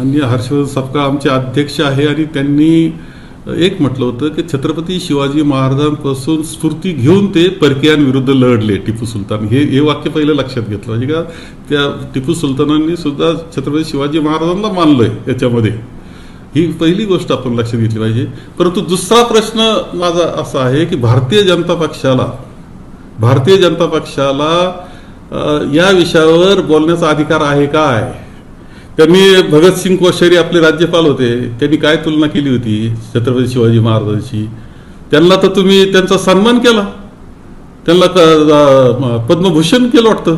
माननीय हर्षवर्धन सपकाळ आमचे अध्यक्ष आहे आणि त्यांनी एक म्हटलं होतं की छत्रपती शिवाजी महाराजांपासून स्फूर्ती घेऊन ते परकीयांविरुद्ध लढले टिपू सुलतान. हे वाक्य पहिलं लक्षात घेतलं म्हणजे का त्या टिपू सुलतानांनी सुद्धा छत्रपती शिवाजी महाराजांना मानलंय याच्यामध्ये. ही पहिली गोष्ट आपण लक्षात घेतली पाहिजे. परंतु दुसरा प्रश्न माझा असा आहे की भारतीय जनता पक्षाला या विषयावर बोलण्याचा अधिकार आहे काय? त्यांनी भगतसिंग कोश्यारी आपले राज्यपाल होते, त्यांनी काय तुलना केली होती छत्रपती शिवाजी महाराजांची? त्यांना तर तुम्ही त्यांचा सन्मान केला, त्यांना पद्मभूषण केलं वाटतं.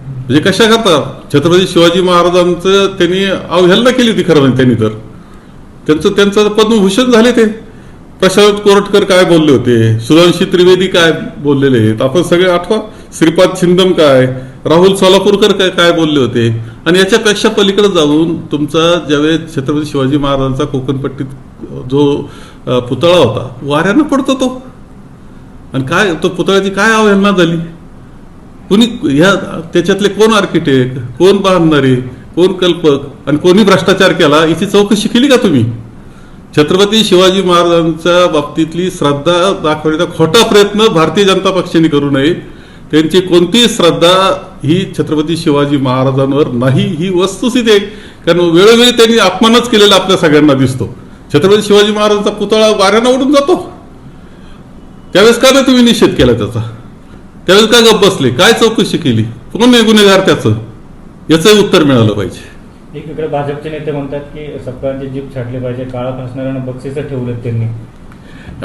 म्हणजे कशा करता छत्रपती शिवाजी महाराजांचं त्यांनी अवहेलना केली होती खरं म्हणजे. त्यांनी तर त्यांचं पद्मभूषण झाले. ते प्रशांत कोरटकर काय बोलले होते, सुधांशी त्रिवेदी काय बोललेले आहेत आपण सगळे आठवा. श्रीपाद छिंदम काय, राहुल सोलापूरकर काय बोलले होते. आणि याच्यापेक्षा पलीकडे जाऊन तुमचा ज्यावेळेस छत्रपती शिवाजी महाराजांचा कोकणपट्टीत जो पुतळा होता वाऱ्यानं पडतो तो, आणि काय तो पुतळ्याची काय अवहेलना झाली? कुणी त्याच्यातले कोण आर्किटेक्ट, कोण बांधणारे, कोण कल्पक आणि कोणी भ्रष्टाचार केला याची चौकशी केली का तुम्ही? छत्रपती शिवाजी महाराजांच्या बाबतीतली श्रद्धा दाखवण्याचा खोटा प्रयत्न भारतीय जनता पक्षाने करू नये. त्यांची कोणतीही श्रद्धा ही छत्रपती शिवाजी महाराजांवर नाही, ही वस्तुस्थिती आहे. कारण वेळोवेळी त्यांनी अपमानच केलेला आपल्या सगळ्यांना दिसतो. छत्रपती शिवाजी महाराजांचा पुतळा वाऱ्यानं उडून जातो, त्यावेळेस का नाही तुम्ही निषेध केला त्याचा? त्यावेळेस का गप्प बसले? काय चौकशी केली? कोण आहे गुन्हेगार त्याचं? याचं उत्तर मिळालं पाहिजे. एकीकडे भाजपचे नेते म्हणतात की सपकाळांची जीभ छाटली पाहिजे, काळा फासणाऱ्यांना बक्षीस ठेवलेत त्यांनी.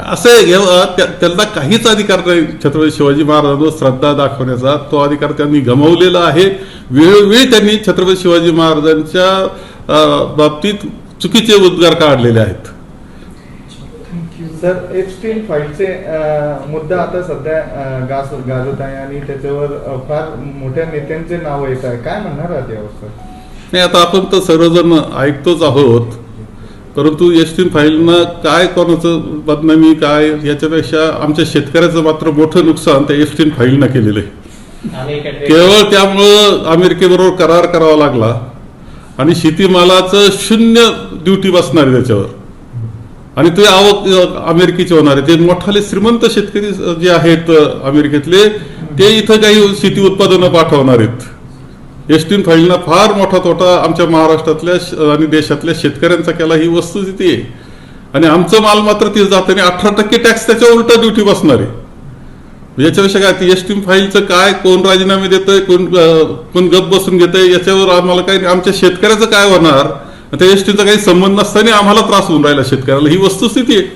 असं त्यांना काहीच अधिकार नाही छत्रपती शिवाजी महाराजांवर श्रद्धा दाखवण्याचा. तो अधिकार त्यांनी गमावलेला आहे. वेळोवेळी त्यांनी छत्रपती शिवाजी महाराजांच्या बाबतीत चुकीचे उद्गार काढलेले आहेत. सर, एप्स्टीन फाईलचे मुद्दा आता सध्या गाजत आहे आणि त्याच्यावर फार मोठ्या नेत्यांचे नाव येत आहे. काय म्हणणार आहात यावर? नाही, आता आपण तर सर्वजण ऐकतोच आहोत, परंतु एप्स्टीन फाईलनं काय कोणाचं बदनामी काय याच्यापेक्षा आमच्या शेतकऱ्याचं मात्र मोठं नुकसान त्या एप्स्टीन फाईलनं केलेलं आहे. केवळ त्यामुळं अमेरिकेबरोबर करार करावा लागला आणि शेतीमालाचं 0 ड्युटी बसणार आहे त्याच्यावर, आणि ते आवक अमेरिकेचे होणार आहे. ते मोठाले श्रीमंत शेतकरी जे आहेत अमेरिकेतले ते इथं काही शेती उत्पादनं पाठवणार आहेत. एप्स्टीन फाईलनं फार मोठा तोटा आमच्या महाराष्ट्रातल्या आणि देशातल्या शेतकऱ्यांचा केला, ही वस्तुस्थिती आहे. आणि आमचं माल मात्र ते जातं आणि 18% टॅक्स त्याच्या उलटा ड्युटी बसणार आहे. याच्यापेक्षा काय एप्स्टीन फाईलचं काय, कोण राजीनामे देतंय, कोण गप बसून घेतंय याच्यावर आम्हाला काही, आमच्या शेतकऱ्याचं काय होणार? त्या एसटीचा काही संबंध नसताना आम्हाला त्रास होऊन राहिला शेतकऱ्याला, ही वस्तुस्थिती आहे.